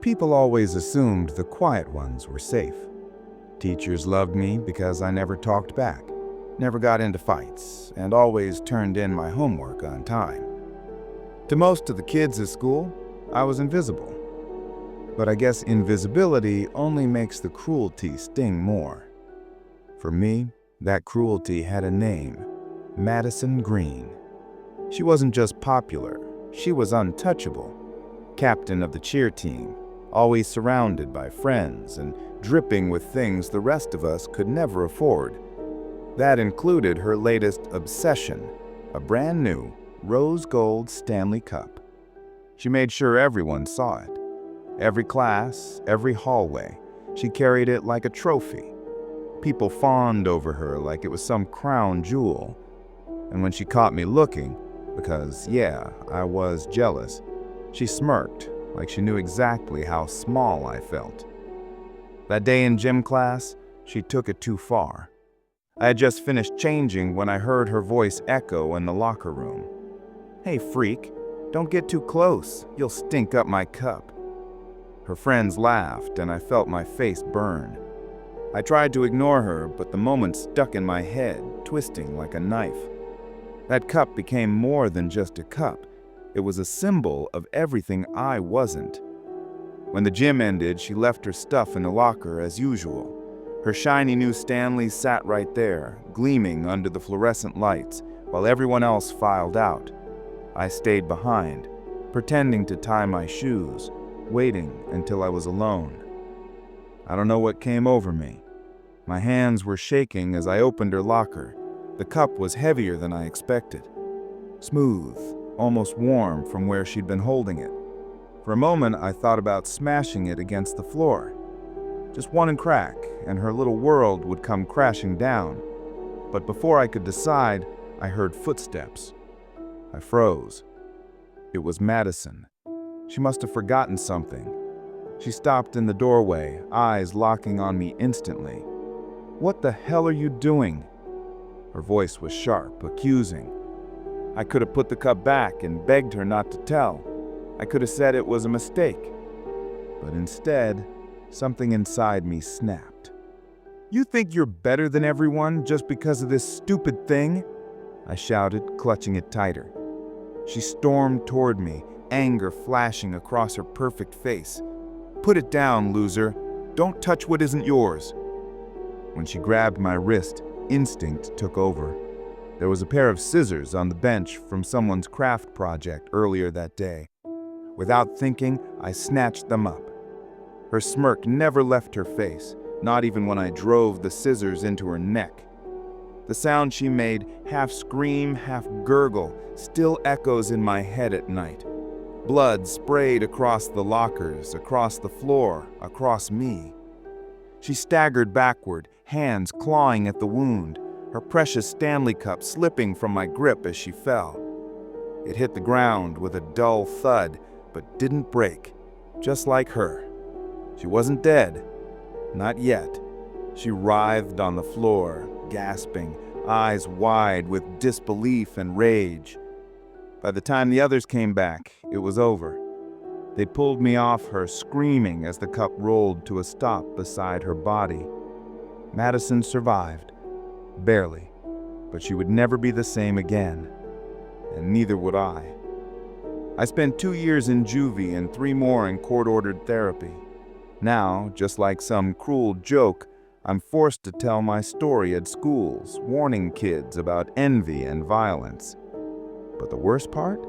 People always assumed the quiet ones were safe. Teachers loved me because I never talked back, never got into fights, and always turned in my homework on time. To most of the kids at school, I was invisible. But I guess invisibility only makes the cruelty sting more. For me, that cruelty had a name: Madison Green. She wasn't just popular, she was untouchable. Captain of the cheer team, always surrounded by friends and dripping with things the rest of us could never afford. That included her latest obsession, a brand new rose gold Stanley Cup. She made sure everyone saw it. Every class, every hallway, she carried it like a trophy. People fawned over her like it was some crown jewel. And when she caught me looking, because yeah, I was jealous, she smirked like she knew exactly how small I felt. That day in gym class, she took it too far. I had just finished changing when I heard her voice echo in the locker room. "Hey freak, don't get too close, you'll stink up my cup." Her friends laughed and I felt my face burn. I tried to ignore her, but the moment stuck in my head, twisting like a knife. That cup became more than just a cup. It was a symbol of everything I wasn't. When the gym ended, she left her stuff in the locker as usual. Her shiny new Stanley sat right there, gleaming under the fluorescent lights, while everyone else filed out. I stayed behind, pretending to tie my shoes, waiting until I was alone. I don't know what came over me. My hands were shaking as I opened her locker. The cup was heavier than I expected. Smooth, almost warm from where she'd been holding it. For a moment, I thought about smashing it against the floor. Just one crack, and her little world would come crashing down. But before I could decide, I heard footsteps. I froze. It was Madison. She must have forgotten something. She stopped in the doorway, eyes locking on me instantly. "What the hell are you doing?" Her voice was sharp, accusing. I could have put the cup back and begged her not to tell. I could have said it was a mistake. But instead, something inside me snapped. "You think you're better than everyone just because of this stupid thing?" I shouted, clutching it tighter. She stormed toward me, anger flashing across her perfect face. "Put it down, loser. Don't touch what isn't yours." When she grabbed my wrist, instinct took over. There was a pair of scissors on the bench from someone's craft project earlier that day. Without thinking, I snatched them up. Her smirk never left her face, not even when I drove the scissors into her neck. The sound she made, half scream, half gurgle, still echoes in my head at night. Blood sprayed across the lockers, across the floor, across me. She staggered backward, hands clawing at the wound, her precious Stanley Cup slipping from my grip as she fell. It hit the ground with a dull thud, but didn't break, just like her. She wasn't dead. Not yet. She writhed on the floor, gasping, eyes wide with disbelief and rage. By the time the others came back, it was over. They pulled me off her, screaming as the cup rolled to a stop beside her body. Madison survived. Barely. But she would never be the same again. And neither would I. I spent 2 years in juvie and 3 more in court-ordered therapy. Now, just like some cruel joke, I'm forced to tell my story at schools, warning kids about envy and violence. But the worst part?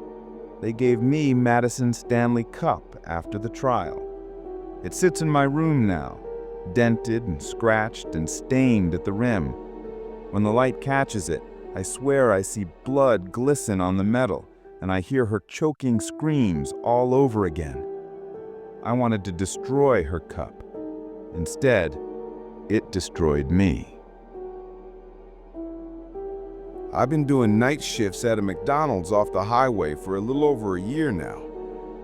They gave me Madison Stanley Cup after the trial. It sits in my room now, dented and scratched and stained at the rim. When the light catches it, I swear I see blood glisten on the metal, and I hear her choking screams all over again. I wanted to destroy her cup. Instead, it destroyed me. I've been doing night shifts at a McDonald's off the highway for a little over a year now.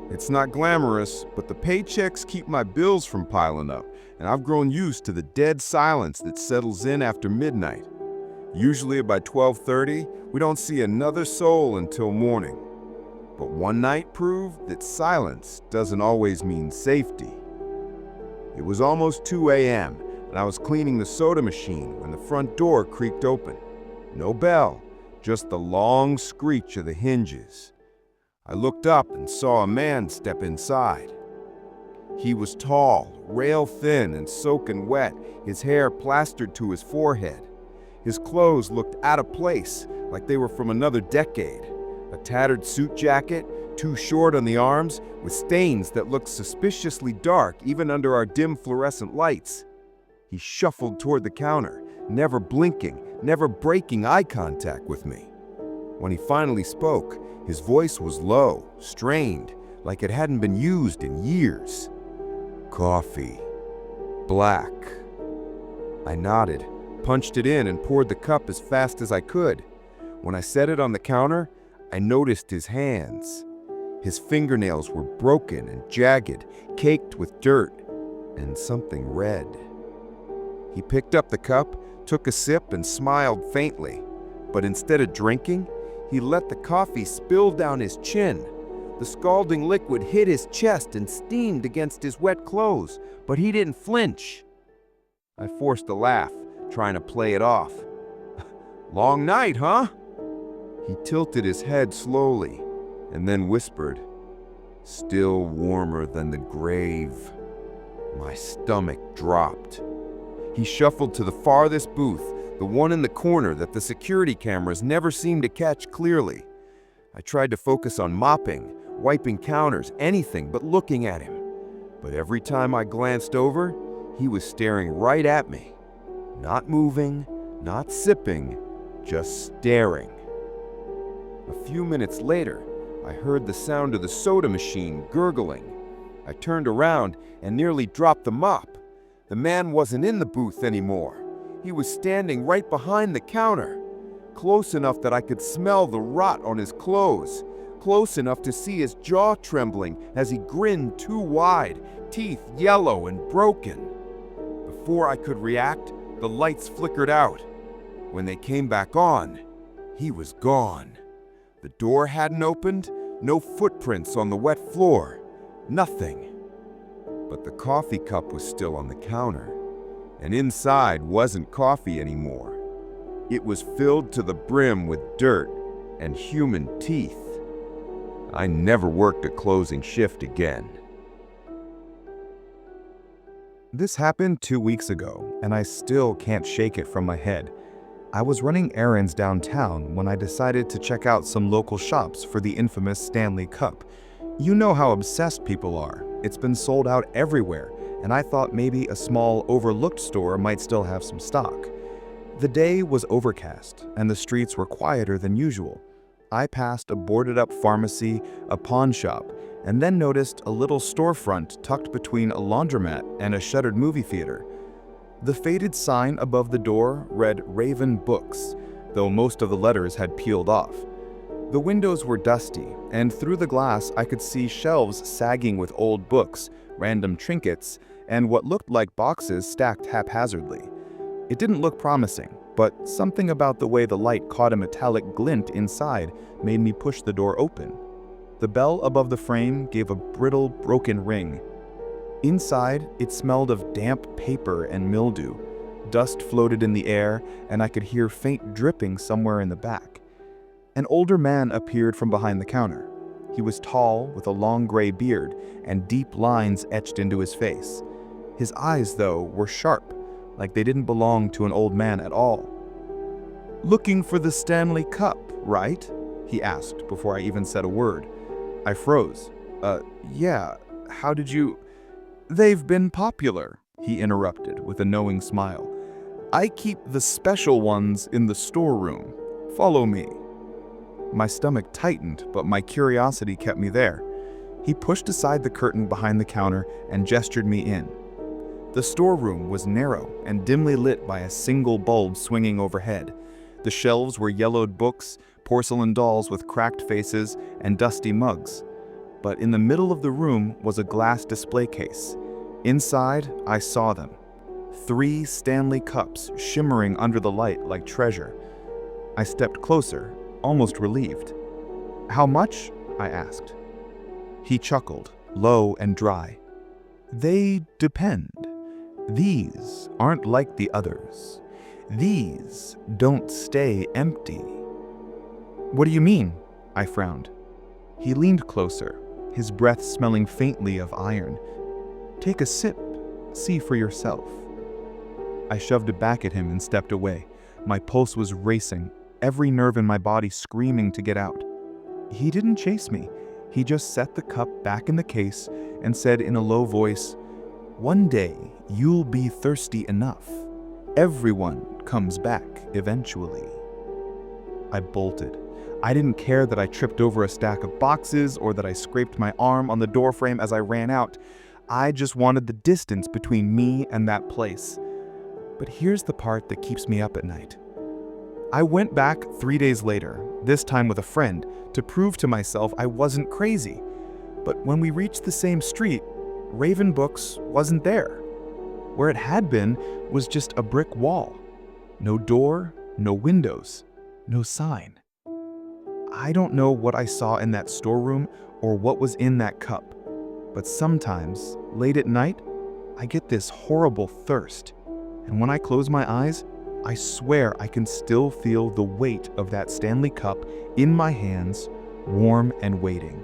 It's not glamorous, but the paychecks keep my bills from piling up, and I've grown used to the dead silence that settles in after midnight. Usually by 12:30, we don't see another soul until morning. But one night proved that silence doesn't always mean safety. It was almost 2 a.m., and I was cleaning the soda machine when the front door creaked open. No bell, just the long screech of the hinges. I looked up and saw a man step inside. He was tall, rail-thin and soaking wet, his hair plastered to his forehead. His clothes looked out of place, like they were from another decade. A tattered suit jacket, too short on the arms, with stains that looked suspiciously dark even under our dim fluorescent lights. He shuffled toward the counter, never blinking, never breaking eye contact with me. When he finally spoke, his voice was low, strained, like it hadn't been used in years. "Coffee. Black." I nodded, punched it in, and poured the cup as fast as I could. When I set it on the counter, I noticed his hands. His fingernails were broken and jagged, caked with dirt and something red. He picked up the cup, took a sip, and smiled faintly. But instead of drinking, he let the coffee spill down his chin. The scalding liquid hit his chest and steamed against his wet clothes, but he didn't flinch. I forced a laugh, trying to play it off. "Long night, huh?" He tilted his head slowly and then whispered, "Still warmer than the grave." My stomach dropped. He shuffled to the farthest booth, the one in the corner that the security cameras never seemed to catch clearly. I tried to focus on mopping, wiping counters, anything but looking at him. But every time I glanced over, he was staring right at me. Not moving, not sipping, just staring. A few minutes later, I heard the sound of the soda machine gurgling. I turned around and nearly dropped the mop. The man wasn't in the booth anymore. He was standing right behind the counter, close enough that I could smell the rot on his clothes, close enough to see his jaw trembling as he grinned too wide, teeth yellow and broken. Before I could react, the lights flickered out. When they came back on, he was gone. The door hadn't opened, no footprints on the wet floor, nothing. But the coffee cup was still on the counter, and inside wasn't coffee anymore. It was filled to the brim with dirt and human teeth. I never worked a closing shift again. This happened 2 weeks ago, and I still can't shake it from my head. I was running errands downtown when I decided to check out some local shops for the infamous Stanley Cup. You know how obsessed people are. It's been sold out everywhere, and I thought maybe a small, overlooked store might still have some stock. The day was overcast, and the streets were quieter than usual. I passed a boarded-up pharmacy, a pawn shop, and then noticed a little storefront tucked between a laundromat and a shuttered movie theater. The faded sign above the door read Raven Books, though most of the letters had peeled off. The windows were dusty, and through the glass I could see shelves sagging with old books, random trinkets, and what looked like boxes stacked haphazardly. It didn't look promising, but something about the way the light caught a metallic glint inside made me push the door open. The bell above the frame gave a brittle, broken ring. Inside, it smelled of damp paper and mildew. Dust floated in the air, and I could hear faint dripping somewhere in the back. An older man appeared from behind the counter. He was tall, with a long gray beard, and deep lines etched into his face. His eyes, though, were sharp, like they didn't belong to an old man at all. "Looking for the Stanley Cup, right?" he asked before I even said a word. I froze. Yeah, how did you—" "They've been popular," he interrupted with a knowing smile. "I keep the special ones in the storeroom. Follow me." My stomach tightened, but my curiosity kept me there. He pushed aside the curtain behind the counter and gestured me in. The storeroom was narrow and dimly lit by a single bulb swinging overhead. The shelves were yellowed books, porcelain dolls with cracked faces, and dusty mugs. But in the middle of the room was a glass display case. Inside, I saw them. 3 Stanley Cups shimmering under the light like treasure. I stepped closer, almost relieved. "How much?" I asked. He chuckled, low and dry. "They depend. These aren't like the others. These don't stay empty." "What do you mean?" I frowned. He leaned closer, his breath smelling faintly of iron. "Take a sip, see for yourself." I shoved it back at him and stepped away. My pulse was racing, every nerve in my body screaming to get out. He didn't chase me. He just set the cup back in the case and said in a low voice, "One day you'll be thirsty enough. Everyone comes back eventually." I bolted. I didn't care that I tripped over a stack of boxes or that I scraped my arm on the doorframe as I ran out. I just wanted the distance between me and that place. But here's the part that keeps me up at night. I went back 3 days later, this time with a friend, to prove to myself I wasn't crazy. But when we reached the same street, Raven Books wasn't there. Where it had been was just a brick wall. No door, no windows, no sign. I don't know what I saw in that storeroom or what was in that cup, but sometimes, late at night, I get this horrible thirst. And when I close my eyes, I swear I can still feel the weight of that Stanley Cup in my hands, warm and waiting.